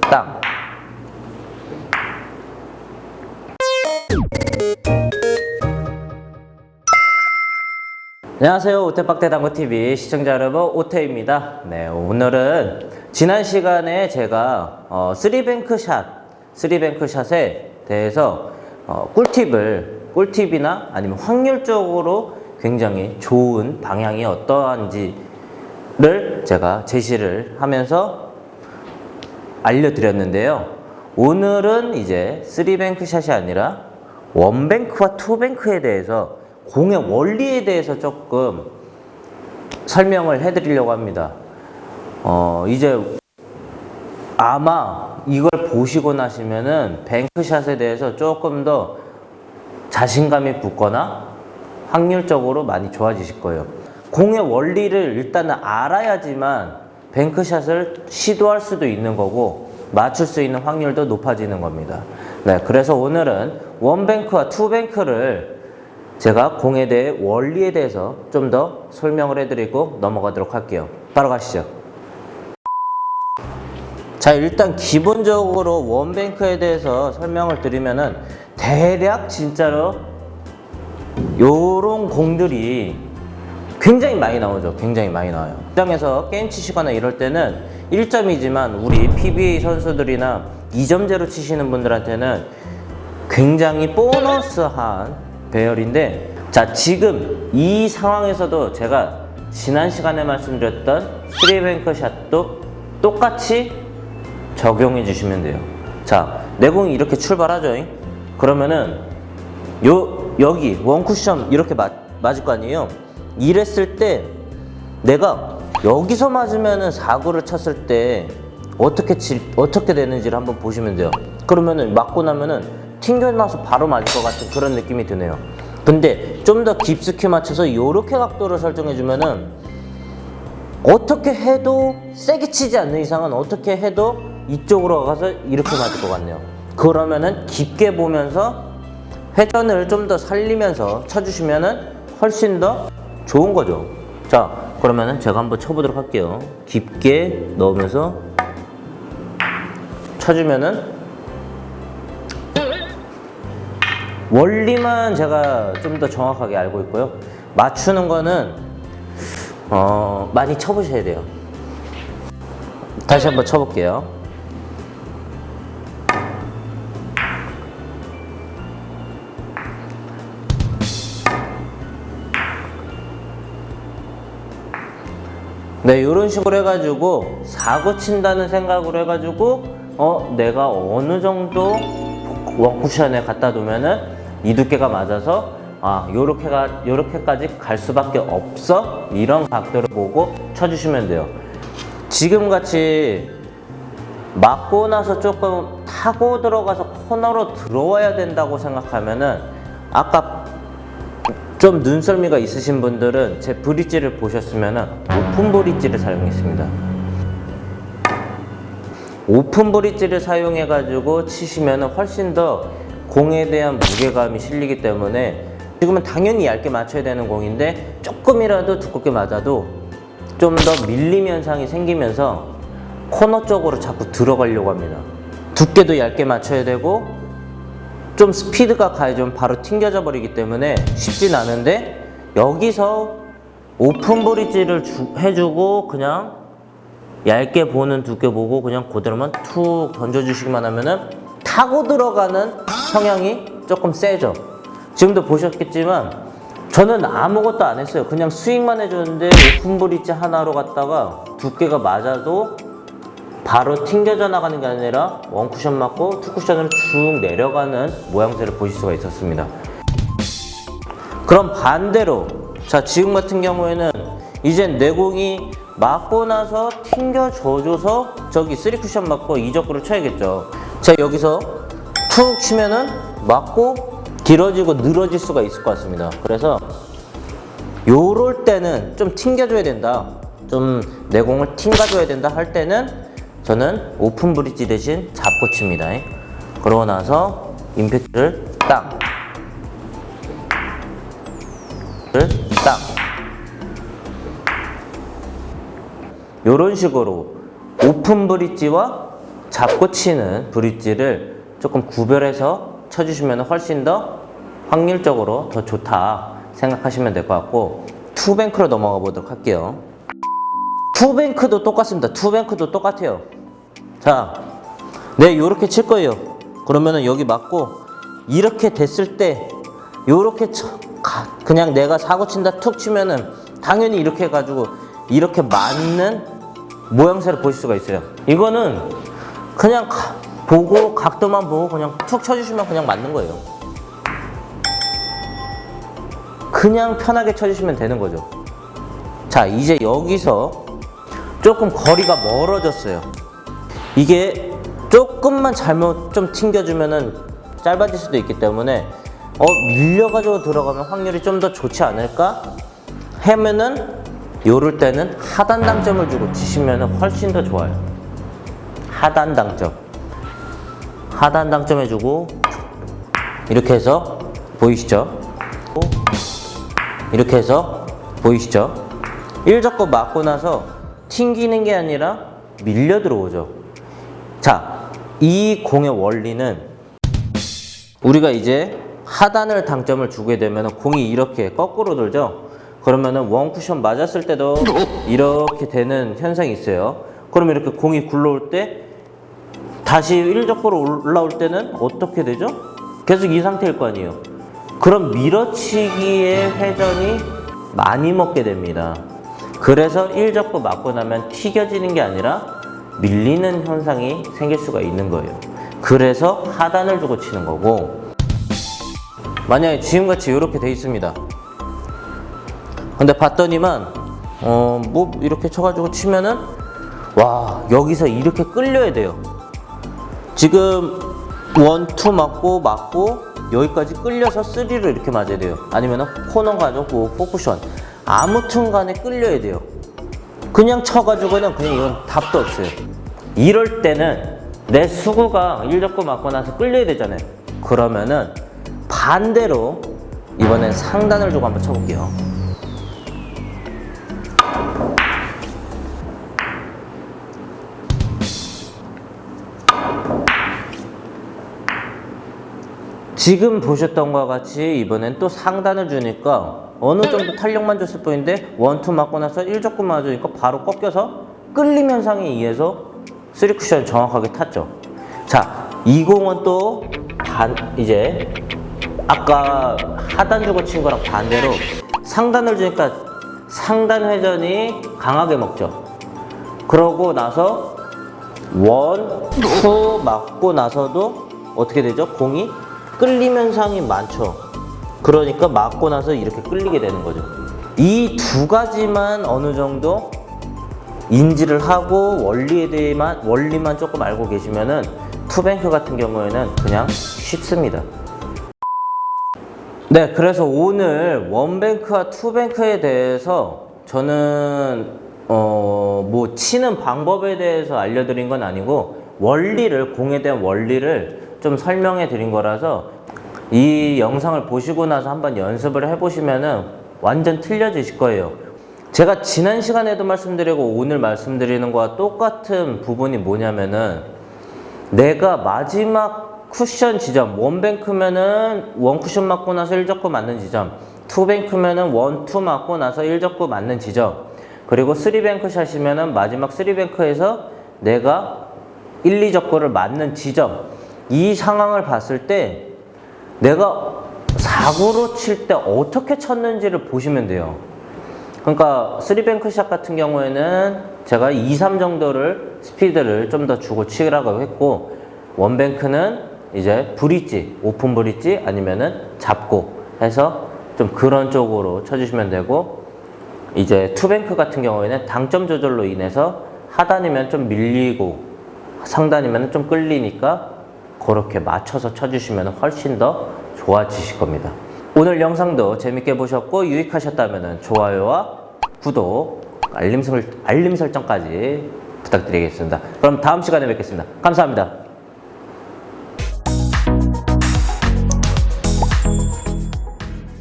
땅. 안녕하세요. 오태박대당구TV 시청자 여러분, 오태입니다. 네, 오늘은 지난 시간에 제가 3뱅크샷에 대해서 꿀팁이나 아니면 확률적으로 굉장히 좋은 방향이 어떠한지를 제가 제시를 하면서 알려드렸는데요. 오늘은 이제 3뱅크샷이 아니라 1뱅크와 2뱅크에 대해서 공의 원리에 대해서 조금 설명을 해드리려고 합니다. 이제 아마 이걸 보시고 나시면은 뱅크샷에 대해서 조금 더 자신감이 붙거나 확률적으로 많이 좋아지실 거예요. 공의 원리를 일단은 알아야지만 뱅크샷을 시도할 수도 있는 거고 맞출 수 있는 확률도 높아지는 겁니다. 네, 그래서 오늘은 1뱅크와 2뱅크를 제가 공에 대해 원리에 대해서 좀 더 설명을 해드리고 넘어가도록 할게요. 바로 가시죠. 자, 일단 기본적으로 원뱅크에 대해서 설명을 드리면은 대략 진짜로 요런 공들이 굉장히 많이 나오죠. 굉장히 많이 나와요. 시장에서 게임 치시거나 이럴 때는 1점이지만 우리 PBA 선수들이나 2점제로 치시는 분들한테는 굉장히 보너스한 배열인데, 자, 지금 이 상황에서도 제가 지난 시간에 말씀드렸던 3뱅크샷도 똑같이 적용해 주시면 돼요. 자, 내 공이 이렇게 출발하죠. 그러면은 여기 원쿠션 이렇게 맞을 거 아니에요. 이랬을 때 내가 여기서 맞으면은 4구를 쳤을 때 어떻게 되는지를 한번 보시면 돼요. 그러면은 맞고 나면은 튕겨나서 바로 맞을 것 같은 그런 느낌이 드네요. 근데 좀 더 깊숙이 맞춰서 요렇게 각도를 설정해 주면은 어떻게 해도 세게 치지 않는 이상은 어떻게 해도 이쪽으로 가서 이렇게 맞을 것 같네요. 그러면은 깊게 보면서 회전을 좀 더 살리면서 쳐주시면은 훨씬 더 좋은 거죠. 자, 그러면은 제가 한번 쳐보도록 할게요. 깊게 넣으면서 쳐주면은 원리만 제가 좀 더 정확하게 알고 있고요. 맞추는 거는 많이 쳐보셔야 돼요. 다시 한번 쳐볼게요. 네, 이런 식으로 해가지고 4구 친다는 생각으로 해가지고 내가 어느 정도 원쿠션에 갖다 두면은 이 두께가 맞아서 요렇게까지 갈 수밖에 없어, 이런 각도를 보고 쳐주시면 돼요. 지금같이 맞고 나서 조금 타고 들어가서 코너로 들어와야 된다고 생각하면은, 아까 좀 눈썰미가 있으신 분들은 제 브릿지를 보셨으면은 오픈 브릿지를 사용했습니다. 오픈 브릿지를 사용해 가지고 치시면은 훨씬 더 공에 대한 무게감이 실리기 때문에, 지금은 당연히 얇게 맞춰야 되는 공인데 조금이라도 두껍게 맞아도 좀 더 밀림 현상이 생기면서 코너 쪽으로 자꾸 들어가려고 합니다. 두께도 얇게 맞춰야 되고 좀 스피드가 가야좀 바로 튕겨져 버리기 때문에 쉽진 않은데, 여기서 오픈 브릿지를 해주고 그냥 얇게 보는 두께 보고 그냥 그대로만 툭 던져주시기만 하면은 타고 들어가는 성향이 조금 세죠. 지금도 보셨겠지만 저는 아무것도 안 했어요. 그냥 스윙만 해줬는데 오픈 브릿지 하나로 갔다가 두께가 맞아도 바로 튕겨져 나가는 게 아니라 원쿠션 맞고 투쿠션으로 쭉 내려가는 모양새를 보실 수가 있었습니다. 그럼 반대로, 자, 지금 같은 경우에는 이젠 내 공이 맞고 나서 튕겨져줘서 저기 3쿠션 맞고 이적구를 쳐야겠죠. 자, 여기서 툭 치면은 맞고 길어지고 늘어질 수가 있을 것 같습니다. 그래서 요럴 때는 좀 튕겨줘야 된다, 좀 내 공을 튕겨줘야 된다 할 때는 저는 오픈 브릿지 대신 잡고 칩니다. 그러고 나서 임팩트를 땅, 요런 식으로 오픈 브릿지와 잡고 치는 브릿지를 조금 구별해서 쳐주시면 훨씬 더 확률적으로 더 좋다 생각하시면 될 것 같고, 투뱅크로 넘어가 보도록 할게요. 투뱅크도 똑같습니다. 투뱅크도 똑같아요. 자, 네, 요렇게 칠 거예요. 그러면은 여기 맞고, 이렇게 됐을 때 요렇게 그냥 내가 사고 친다 툭 치면은 당연히 이렇게 해가지고 이렇게 맞는 모양새를 보실 수가 있어요. 이거는 그냥 보고 각도만 보고 그냥 툭 쳐주시면 그냥 맞는 거예요. 그냥 편하게 쳐주시면 되는 거죠. 자, 이제 여기서 조금 거리가 멀어졌어요. 이게 조금만 잘못 좀 튕겨주면은 짧아질 수도 있기 때문에 밀려가지고 들어가면 확률이 좀 더 좋지 않을까 하면은, 요럴 때는 하단 당점을 주고 치시면은 훨씬 더 좋아요. 하단 당점 해주고, 이렇게 해서 보이시죠? 이렇게 해서 보이시죠? 1접고 맞고 나서 튕기는 게 아니라 밀려 들어오죠. 자, 이 공의 원리는, 우리가 이제 하단을 당점을 주게 되면 공이 이렇게 거꾸로 돌죠. 그러면은 원쿠션 맞았을 때도 이렇게 되는 현상이 있어요. 그러면 이렇게 공이 굴러올 때 다시 1접고로 올라올 때는 어떻게 되죠? 계속 이 상태일 거 아니에요. 그럼 밀어치기의 회전이 많이 먹게 됩니다. 그래서 1접고 맞고 나면 튀겨지는 게 아니라 밀리는 현상이 생길 수가 있는 거예요. 그래서 하단을 주고 치는 거고, 만약에 지금같이 이렇게 돼 있습니다. 근데 봤더니만 뭐 이렇게 쳐가지고 치면은, 와, 여기서 이렇게 끌려야 돼요. 지금 1, 2 맞고 여기까지 끌려서 3로 이렇게 맞아야 돼요. 아니면 코너 가지고 4쿠션, 아무튼 간에 끌려야 돼요. 그냥 쳐가지고는 그냥 이건 답도 없어요. 이럴 때는 내 수구가 1접고 맞고 나서 끌려야 되잖아요. 그러면은 반대로 이번엔 상단을 주고 한번 쳐볼게요. 지금 보셨던 것과 같이 이번엔 또 상단을 주니까 어느 정도 탄력만 줬을 뿐인데 1, 2 맞고 나서 1접고 맞으니까 바로 꺾여서 끌림 현상에 의해서 3쿠션 정확하게 탔죠. 자, 이 공은 또 이제 아까 하단 주고 친 거랑 반대로 상단을 주니까 상단 회전이 강하게 먹죠. 그러고 나서 1, 2 맞고 나서도 어떻게 되죠? 공이 끌림 현상이 많죠. 그러니까 맞고 나서 이렇게 끌리게 되는 거죠. 이 두 가지만 어느 정도 인지를 하고 원리만 조금 알고 계시면은 투뱅크 같은 경우에는 그냥 쉽습니다. 네, 그래서 오늘 원뱅크와 투뱅크에 대해서 저는 뭐 치는 방법에 대해서 알려드린 건 아니고, 공에 대한 원리를 좀 설명해 드린 거라서, 이 영상을 보시고 나서 한번 연습을 해보시면은 완전 틀려지실 거예요. 제가 지난 시간에도 말씀드리고 오늘 말씀드리는 거와 똑같은 부분이 뭐냐면은, 내가 마지막 쿠션 지점, 원뱅크면은 원쿠션 맞고 나서 1접고 맞는 지점, 투뱅크면은 1, 2 맞고 나서 1접고 맞는 지점, 그리고 3뱅크 샷이면은 마지막 3뱅크에서 내가 1, 2접고를 맞는 지점, 이 상황을 봤을 때 내가 사구로 칠 때 어떻게 쳤는지를 보시면 돼요. 그러니까 3뱅크 샷 같은 경우에는 제가 2, 3 정도를 스피드를 좀 더 주고 치라고 했고, 원뱅크는 이제 브릿지, 오픈 브릿지 아니면은 잡고 해서 좀 그런 쪽으로 쳐주시면 되고, 이제 투뱅크 같은 경우에는 당점 조절로 인해서 하단이면 좀 밀리고 상단이면 좀 끌리니까 그렇게 맞춰서 쳐주시면 훨씬 더 좋아지실 겁니다. 오늘 영상도 재밌게 보셨고 유익하셨다면 좋아요와 구독, 알림 설정까지 부탁드리겠습니다. 그럼 다음 시간에 뵙겠습니다. 감사합니다.